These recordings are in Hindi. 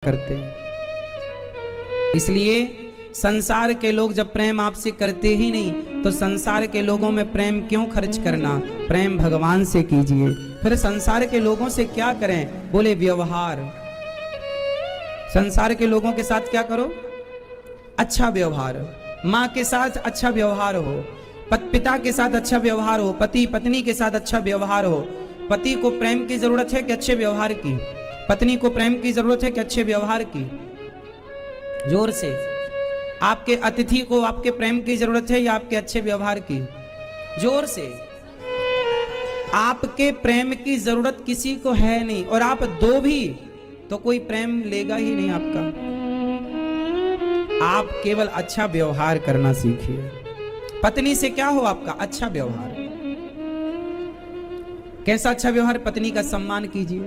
करते हैं। इसलिए संसार के लोग जब प्रेम आपसे करते ही नहीं तो संसार के लोगों में प्रेम क्यों खर्च करना, प्रेम भगवान से कीजिए। फिर संसार के लोगों से क्या करें, बोले व्यवहार। संसार के लोगों के साथ क्या करो, अच्छा व्यवहार। माँ के साथ अच्छा व्यवहार हो, पिता के साथ अच्छा व्यवहार हो, पति पत्नी के साथ अच्छा व्यवहार हो। पति को प्रेम की जरूरत है कि अच्छे व्यवहार की, पत्नी को प्रेम की जरूरत है कि अच्छे व्यवहार की। जोर से, आपके अतिथि को आपके प्रेम की जरूरत है या आपके अच्छे व्यवहार की? जोर से। आपके प्रेम की जरूरत किसी को है नहीं, और आप दो भी तो कोई प्रेम लेगा ही नहीं आपका। आप केवल अच्छा व्यवहार करना सीखिए। पत्नी से क्या हो आपका, अच्छा व्यवहार। कैसा अच्छा व्यवहार? पत्नी का सम्मान कीजिए,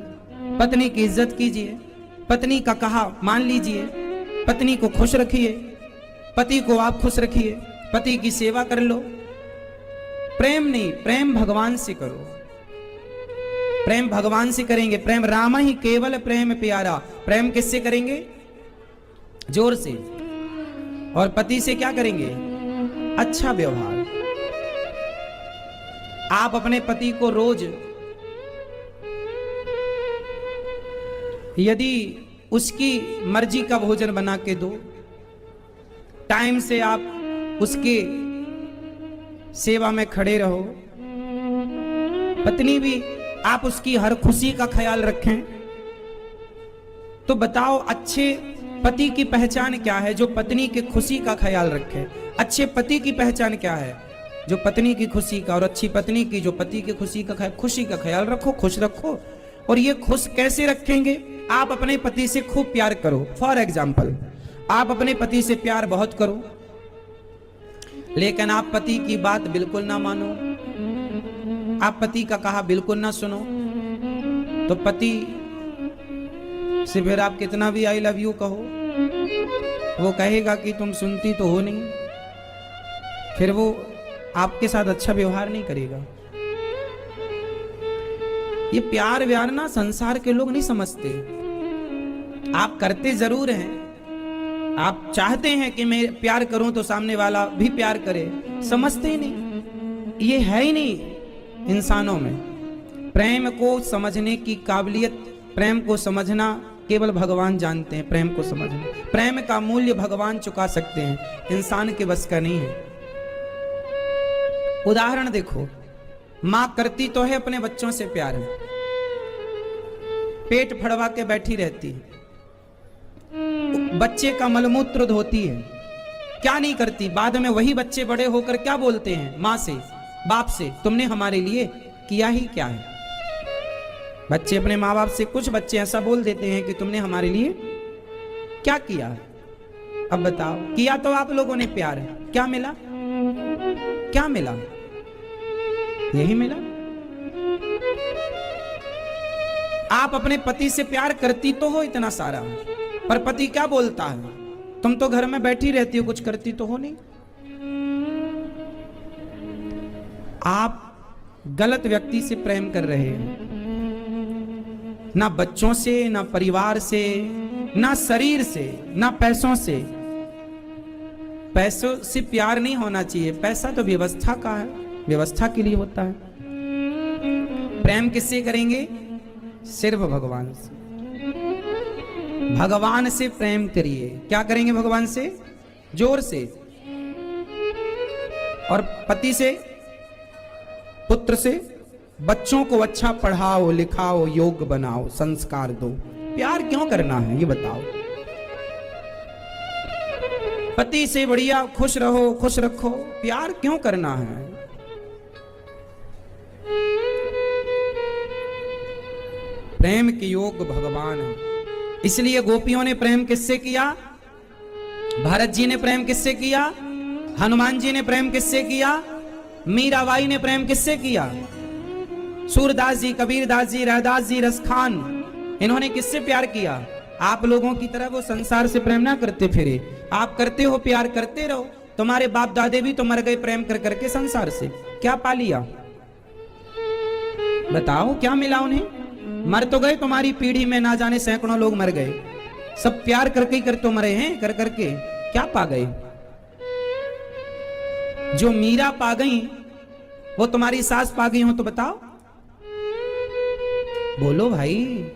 पत्नी की इज्जत कीजिए, पत्नी का कहा मान लीजिए, पत्नी को खुश रखिए, पति को आप खुश रखिए, पति की सेवा कर लो। प्रेम नहीं, प्रेम भगवान से करो। प्रेम भगवान से करेंगे, प्रेम राम ही केवल प्रेम प्यारा। प्रेम किससे करेंगे? जोर से। और पति से क्या करेंगे? अच्छा व्यवहार। आप अपने पति को रोज यदि उसकी मर्जी का भोजन बना के दो, टाइम से आप उसके सेवा में खड़े रहो, पत्नी भी आप उसकी हर खुशी का ख्याल रखें, तो बताओ अच्छे पति की पहचान क्या है? जो पत्नी की खुशी का ख्याल रखे। अच्छे पति की पहचान क्या है? जो पत्नी की खुशी का, और अच्छी पत्नी की जो पति की खुशी का ख्याल रखो, खुश रखो। और ये खुश कैसे रखेंगे? आप अपने पति से खूब प्यार करो। फॉर एग्जाम्पल, आप अपने पति से प्यार बहुत करो, लेकिन आप पति की बात बिल्कुल ना मानो, आप पति का कहा बिल्कुल ना सुनो, तो पति से फिर आप कितना भी आई लव यू कहो, वो कहेगा कि तुम सुनती तो हो नहीं, फिर वो आपके साथ अच्छा व्यवहार नहीं करेगा। ये प्यार व्यार ना संसार के लोग नहीं समझते। आप करते जरूर हैं, आप चाहते हैं कि मैं प्यार करूं तो सामने वाला भी प्यार करे, समझते ही नहीं। ये है ही नहीं इंसानों में। प्रेम को समझने की काबिलियत, प्रेम को समझना केवल भगवान जानते हैं। प्रेम को समझना, प्रेम का मूल्य भगवान चुका सकते हैं, इंसान के बस का नहीं है। उदाहरण देखो, मां करती तो है अपने बच्चों से प्यार, पेट फड़वा के बैठी रहती है, बच्चे का मलमूत्र धोती है, क्या नहीं करती। बाद में वही बच्चे बड़े होकर क्या बोलते हैं मां से, बाप से, तुमने हमारे लिए किया ही क्या है। बच्चे अपने माँ बाप से, कुछ बच्चे ऐसा बोल देते हैं कि तुमने हमारे लिए क्या किया। अब बताओ, किया तो आप लोगों ने प्यार, क्या मिला? क्या मिला? यही मिला। आप अपने पति से प्यार करती तो हो इतना सारा, पर पति क्या बोलता है? तुम तो घर में बैठी रहती हो, कुछ करती तो हो नहीं। आप गलत व्यक्ति से प्रेम कर रहे हैं। ना बच्चों से, ना परिवार से, ना शरीर से, ना पैसों से। पैसों से प्यार नहीं होना चाहिए। पैसा तो व्यवस्था का है, व्यवस्था के लिए होता है। प्रेम किससे करेंगे? सिर्फ भगवान से। भगवान से प्रेम करिए। क्या करेंगे भगवान से? जोर से। और पति से, पुत्र से, बच्चों को अच्छा पढ़ाओ, लिखाओ, योग्य बनाओ, संस्कार दो। प्यार क्यों करना है ये बताओ। पति से बढ़िया खुश रहो, खुश रखो, प्यार क्यों करना है? प्रेम के योग भगवान है। इसलिए गोपियों ने प्रेम किससे किया? भरत जी ने प्रेम किससे किया? हनुमान जी ने प्रेम किससे किया? मीराबाई ने प्रेम किससे किया? सूरदास जी, कबीरदास जी, रैदास जी, रसखान, इन्होंने किससे प्यार किया? आप लोगों की तरह वो संसार से प्रेम ना करते फिरे। आप करते हो, प्यार करते रहो। तुम्हारे बाप दादे भी तो मर गए प्रेम कर करके संसार से, क्या पा लिया? बताओ क्या मिला उन्हें? मर तो गए, तुम्हारी पीढ़ी में ना जाने सैकड़ों लोग मर गए, सब प्यार करके ही कर तो मरे हैं, कर करके क्या पा गए? जो मीरा पा गई वो तुम्हारी सास पा गई हो तो बताओ, बोलो भाई।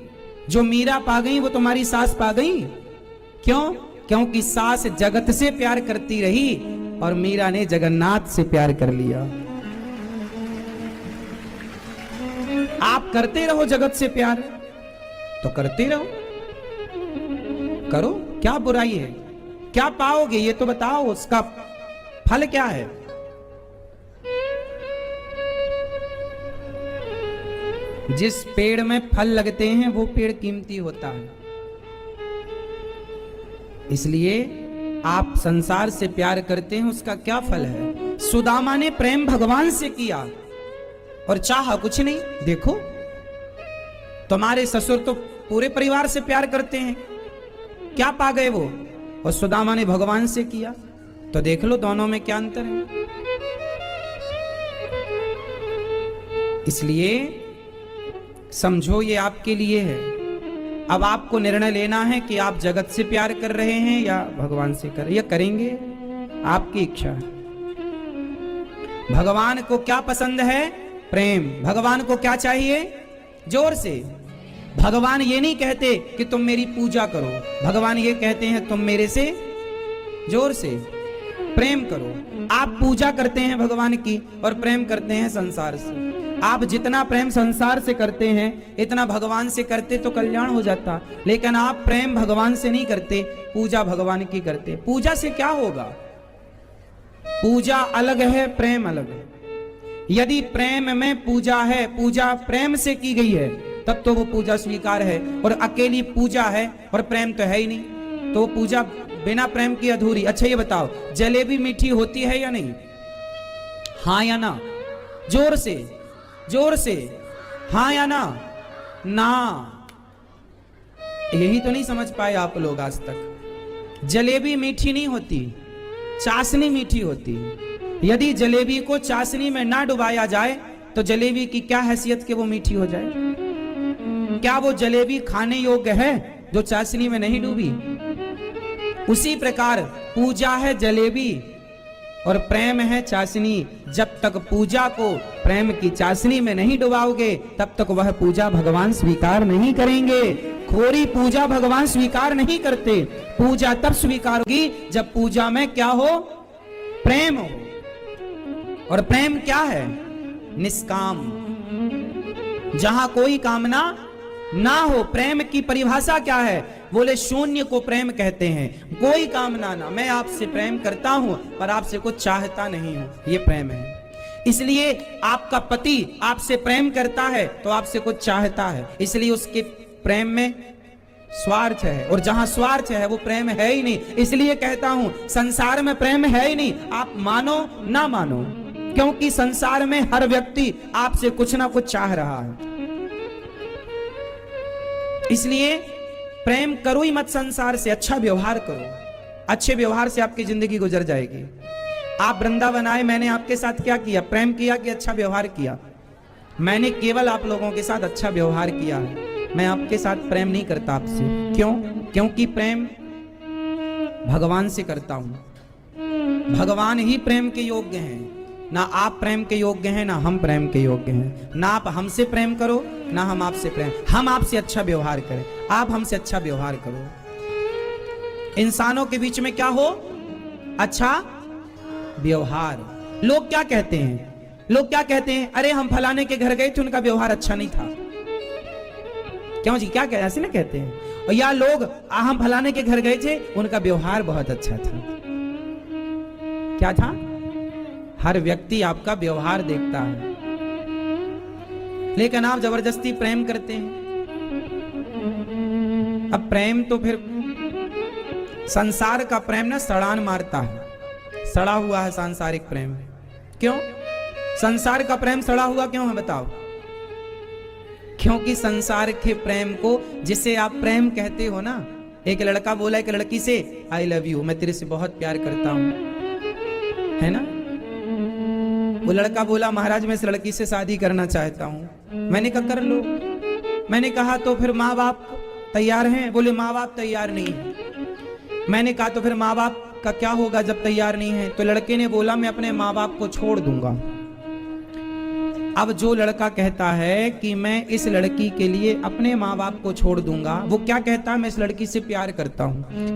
जो मीरा पा गई वो तुम्हारी सास पा गई। क्यों? क्योंकि सास जगत से प्यार करती रही और मीरा ने जगन्नाथ से प्यार कर लिया। आप करते रहो जगत से प्यार तो करते रहो, करो, क्या बुराई है? क्या पाओगे ये तो बताओ, उसका फल क्या है? जिस पेड़ में फल लगते हैं वो पेड़ कीमती होता है। इसलिए आप संसार से प्यार करते हैं, उसका क्या फल है? सुदामा ने प्रेम भगवान से किया और चाहा कुछ नहीं। देखो तुम्हारे ससुर तो पूरे परिवार से प्यार करते हैं, क्या पा गए वो? और सुदामा ने भगवान से किया, तो देख लो दोनों में क्या अंतर है। इसलिए समझो ये आपके लिए है। अब आपको निर्णय लेना है कि आप जगत से प्यार कर रहे हैं या भगवान से कर, या करेंगे, आपकी इच्छा है। भगवान को क्या पसंद है? प्रेम। भगवान को क्या चाहिए? जोर से। भगवान ये नहीं कहते कि तुम मेरी पूजा करो, भगवान ये कहते हैं तुम मेरे से जोर से प्रेम करो। आप पूजा करते हैं भगवान की और प्रेम करते हैं संसार से। आप जितना प्रेम संसार से करते हैं इतना भगवान से करते तो कल्याण हो जाता, लेकिन आप प्रेम भगवान से नहीं करते, पूजा भगवान की करते। पूजा से क्या होगा? पूजा अलग है, प्रेम अलग है। यदि प्रेम में पूजा है, पूजा प्रेम से की गई है, तब तो वो पूजा स्वीकार है। और अकेली पूजा है और प्रेम तो है ही नहीं, तो पूजा बिना प्रेम की अधूरी। अच्छा ये बताओ, जलेबी मीठी होती है या नहीं? हाँ या ना? जोर से, जोर से, हाँ या ना? ना। यही तो नहीं समझ पाए आप लोग आज तक। जलेबी मीठी नहीं होती, चाशनी मीठी होती। यदि जलेबी को चाशनी में ना डुबाया जाए तो जलेबी की क्या हैसियत कि वो मीठी हो जाए? क्या वो जलेबी खाने योग्य है जो चाशनी में नहीं डूबी? उसी प्रकार पूजा है जलेबी और प्रेम है चाशनी। जब तक पूजा को प्रेम की चाशनी में नहीं डुबाओगे तब तक वह पूजा भगवान स्वीकार नहीं करेंगे। खोरी पूजा भगवान स्वीकार नहीं करते। पूजा तब स्वीकार होगी जब पूजा में क्या हो? प्रेम हो। और प्रेम क्या है? निष्काम, जहां कोई कामना ना हो। प्रेम की परिभाषा क्या है? बोले शून्य को प्रेम कहते हैं, कोई कामना ना। मैं आपसे प्रेम करता हूं पर आपसे कुछ चाहता नहीं हूं, ये प्रेम है। इसलिए आपका पति आपसे प्रेम करता है तो आपसे कुछ चाहता है, इसलिए उसके प्रेम में स्वार्थ है। और जहां स्वार्थ है वो प्रेम है ही नहीं। इसलिए कहता हूं संसार में प्रेम है ही नहीं, आप मानो ना मानो, क्योंकि संसार में हर व्यक्ति आपसे कुछ ना कुछ चाह रहा है। इसलिए प्रेम करो ही मत संसार से, अच्छा व्यवहार करो। अच्छे व्यवहार से आपकी जिंदगी गुजर जाएगी। आप वृंदावन आए, मैंने आपके साथ क्या किया? प्रेम किया कि अच्छा व्यवहार किया? मैंने केवल आप लोगों के साथ अच्छा व्यवहार किया है। मैं आपके साथ प्रेम नहीं करता आपसे। क्यों? क्योंकि प्रेम भगवान से करता हूं। भगवान ही प्रेम के योग्य हैं। ना आप प्रेम के योग्य हैं ना हम प्रेम के योग्य हैं। ना आप हमसे प्रेम करो ना हम आपसे प्रेम। हम आपसे अच्छा व्यवहार करें, आप हमसे अच्छा व्यवहार करो। इंसानों के बीच में क्या हो? अच्छा व्यवहार। लोग क्या कहते हैं? लोग क्या कहते हैं? अरे हम फलाने के घर गए थे, उनका व्यवहार अच्छा नहीं था। क्यों जी? क्या कहते? ऐसे ना कहते हैं। और या लोग हम फलाने के घर गए थे, उनका व्यवहार बहुत अच्छा था। क्या था? हर व्यक्ति आपका व्यवहार देखता है, लेकिन आप जबरदस्ती प्रेम करते हैं। अब प्रेम तो फिर संसार का प्रेम ना सड़ान मारता है, सड़ा हुआ है सांसारिक प्रेम। क्यों संसार का प्रेम सड़ा हुआ क्यों है बताओ? क्योंकि संसार के प्रेम को, जिसे आप प्रेम कहते हो ना, एक लड़का बोला एक लड़की से आई लव यू, मैं तेरे से बहुत प्यार करता हूं, है ना? वो लड़का बोला महाराज मैं इस लड़की से शादी करना चाहता हूं। मैंने कहा कर लो। मैंने कहा तो फिर माँ बाप तैयार हैं? बोले माँ बाप तैयार नहीं है। मैंने कहा तो फिर माँ बाप का क्या होगा जब तैयार नहीं है? तो लड़के ने बोला मैं अपने माँ बाप को छोड़ दूंगा। अब जो लड़का कहता है कि मैं इस लड़की के लिए अपने माँ बाप को छोड़ दूंगा, वो क्या कहता है? मैं इस लड़की से प्यार करता हूं।